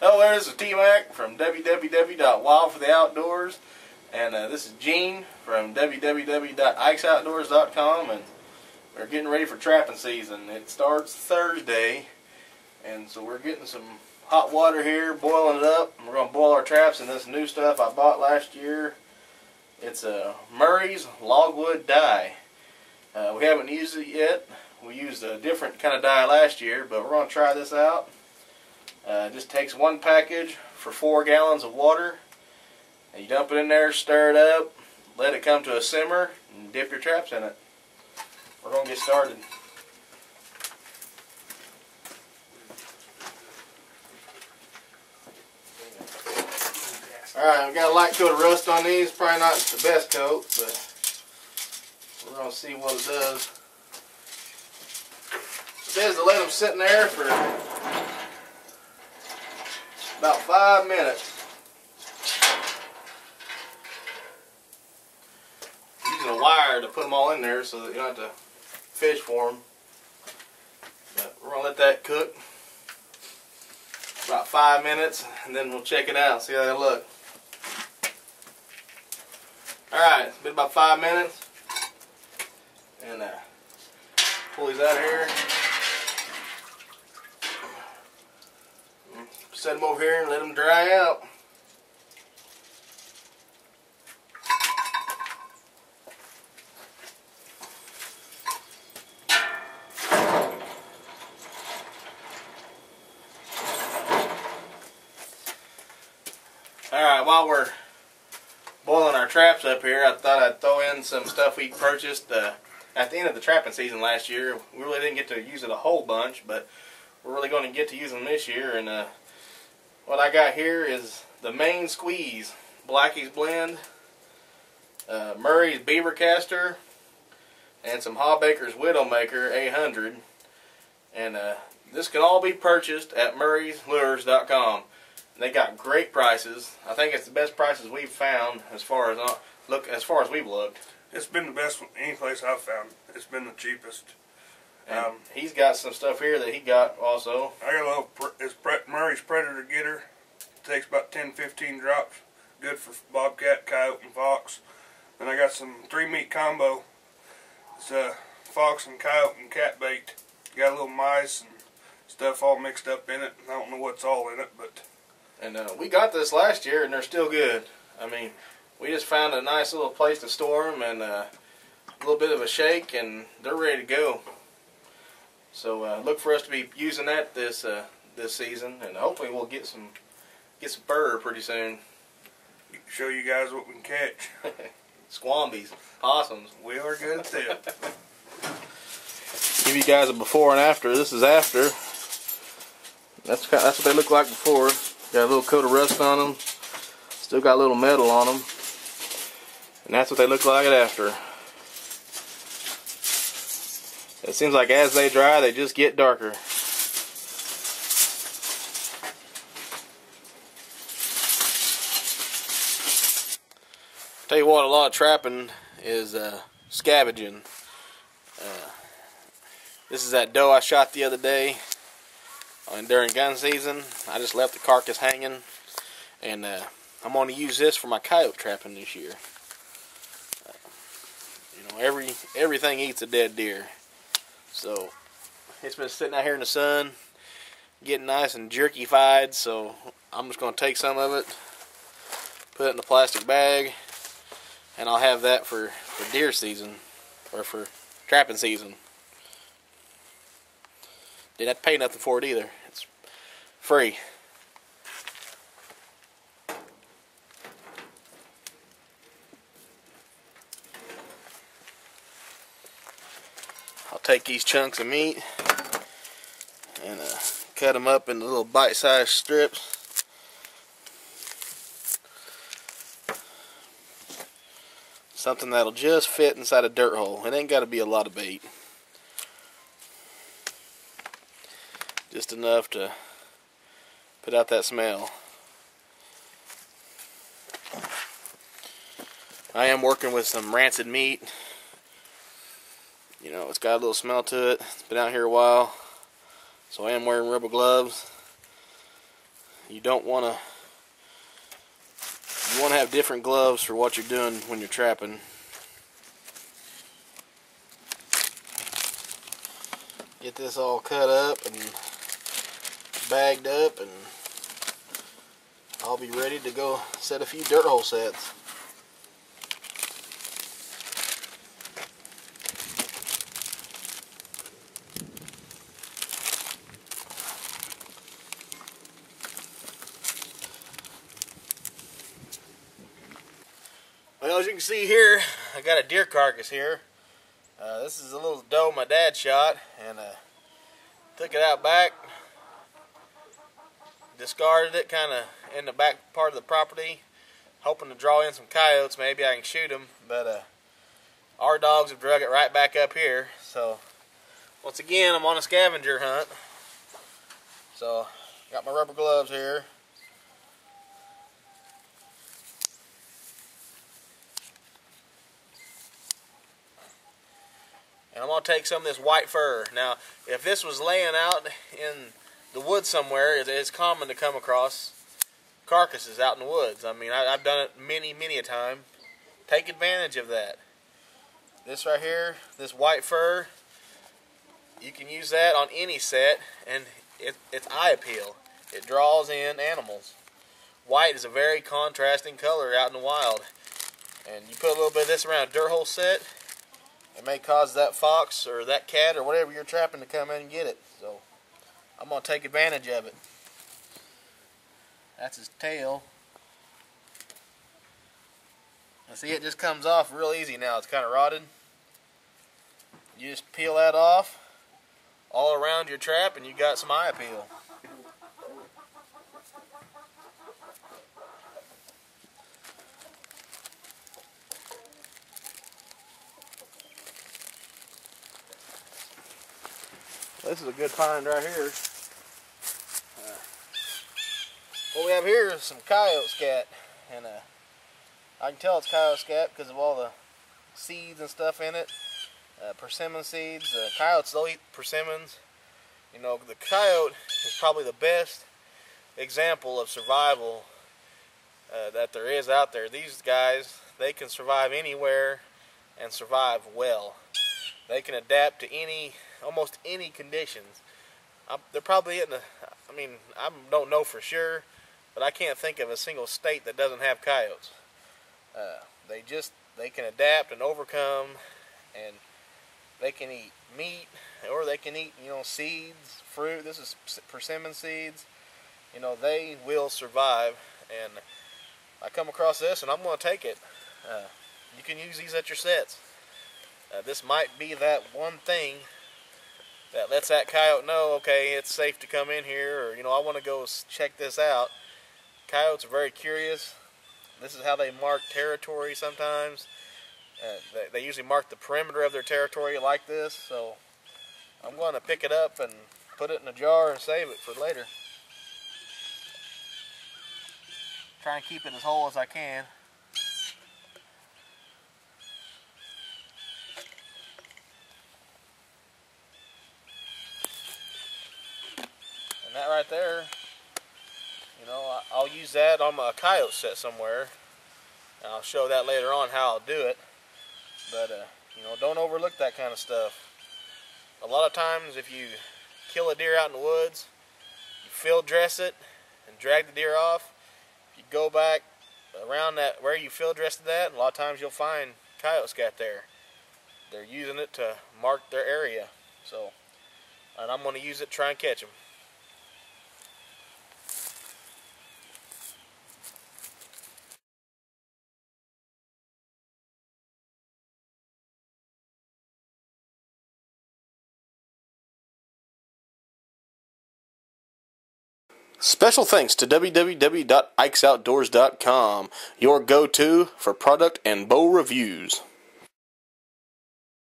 Hello there, this is T-Mac from www.wildfortheoutdoors, and this is Gene from www.ikesoutdoors.com, and we're getting ready for trapping season. It starts Thursday, and so we're getting some hot water here, boiling it up, and we're going to boil our traps in this new stuff I bought last year. It's a Murray's logwood dye. We haven't used it yet. We used a different kind of dye last year, but we're going to try this out. It just takes one package for 4 gallons of water, and you dump it in there, stir it up, let it come to a simmer, and dip your traps in it. We're going to get started. Alright, we've got a light coat of rust on these. Probably not the best coat, but we're going to see what it does. It says to let them sit in there for about 5 minutes. Using a wire to put them all in there so that you don't have to fish for them. But we're going to let that cook about 5 minutes, and then we'll check it out and see how they look. Alright, it's been about 5 minutes. And pull these out of here. Set them over here and let them dry out. Alright, while we're boiling our traps up here, I thought I'd throw in some stuff we purchased at the end of the trapping season last year. We really didn't get to use it a whole bunch, but we're really going to get to use them this year. And what I got here is the Main Squeeze Blackie's Blend, Murray's Beaver Caster, and some Hawbaker's Widowmaker 800. And this can all be purchased at murrayslures.com. They got great prices. I think it's the best prices we've found as far as we've looked. It's been the best one any place I've found. It's been the cheapest. And he's got some stuff here that he got also. I got a little, it's Murray's Predator Getter. It takes about 10-15 drops. Good for bobcat, coyote, and fox. Then I got some 3-meat combo. It's fox and coyote and cat bait. Got a little mice and stuff all mixed up in it. I don't know what's all in it, but. And we got this last year, and they're still good. I mean, we just found a nice little place to store them, and a little bit of a shake, and they're ready to go. So look for us to be using that this season, and hopefully we'll get some fur pretty soon. Show you guys what we can catch. Squambies, possums. We are good at that. Give you guys a before and after. This is after. That's what they look like before. Got a little coat of rust on them. Still got a little metal on them. And that's what they look like after. It seems like as they dry, they just get darker. Tell you what, a lot of trapping is scavenging. This is that doe I shot the other day during gun season. I just left the carcass hanging, and I'm going to use this for my coyote trapping this year. You know, everything eats a dead deer. So it's been sitting out here in the sun, getting nice and jerky-fied, so I'm just going to take some of it, put it in a plastic bag, and I'll have that for deer season, or for trapping season. Didn't have to pay nothing for it either. It's free. I'll take these chunks of meat and cut them up into little bite-sized strips. Something that'll just fit inside a dirt hole. It ain't got to be a lot of bait. Just enough to put out that smell. I am working with some rancid meat. You know, it's got a little smell to it. It's been out here a while. So I am wearing rubber gloves. you don't want to. You want to have different gloves for what you're doing when you're trapping. Get this all cut up and bagged up, and I'll be ready to go set a few dirt hole sets. Well, as you can see here, I got a deer carcass here. This is a little doe my dad shot, and took it out back, discarded it kind of in the back part of the property, hoping to draw in some coyotes. Maybe I can shoot them, but our dogs have drug it right back up here. So once again, I'm on a scavenger hunt. So got my rubber gloves here. And I'm going to take some of this white fur. Now, if this was laying out in the woods somewhere, it's common to come across carcasses out in the woods. I mean, I've done it many a time. Take advantage of that. This right here, this white fur, you can use that on any set, and it's eye appeal. It draws in animals. White is a very contrasting color out in the wild. And you put a little bit of this around a dirt hole set, it may cause that fox or that cat or whatever you're trapping to come in and get it. So I'm going to take advantage of it. That's his tail. Now see, it just comes off real easy now. It's kind of rotted. You just peel that off all around your trap and you got some eye appeal. This is a good find right here. What we have here is some coyote scat, and I can tell it's coyote scat because of all the seeds and stuff in it. Persimmon seeds. Coyotes, they'll eat persimmons. You know, the coyote is probably the best example of survival that there is out there. These guys, they can survive anywhere and survive well. They can adapt to almost any conditions. They're probably in I mean, I don't know for sure, but I can't think of a single state that doesn't have coyotes. They can adapt and overcome, and they can eat meat, or they can eat, you know, seeds, fruit. This is persimmon seeds. You know, they will survive, and I come across this, and I'm going to take it. You can use these at your sets. This might be that one thing that lets that coyote know, okay, it's safe to come in here, or, you know, I want to go check this out. Coyotes are very curious. This is how they mark territory sometimes. They usually mark the perimeter of their territory like this, so I'm going to pick it up and put it in a jar and save it for later. Try and keep it as whole as I can. That right there, you know, I'll use that on my coyote set somewhere, and I'll show that later on how I'll do it. But you know, don't overlook that kind of stuff. A lot of times, if you kill a deer out in the woods, you field dress it and drag the deer off. If you go back around that where you field dressed that, a lot of times you'll find coyote scat there. They're using it to mark their area. So, and I'm going to use it to try and catch them. Special thanks to www.ikesoutdoors.com, your go-to for product and bow reviews.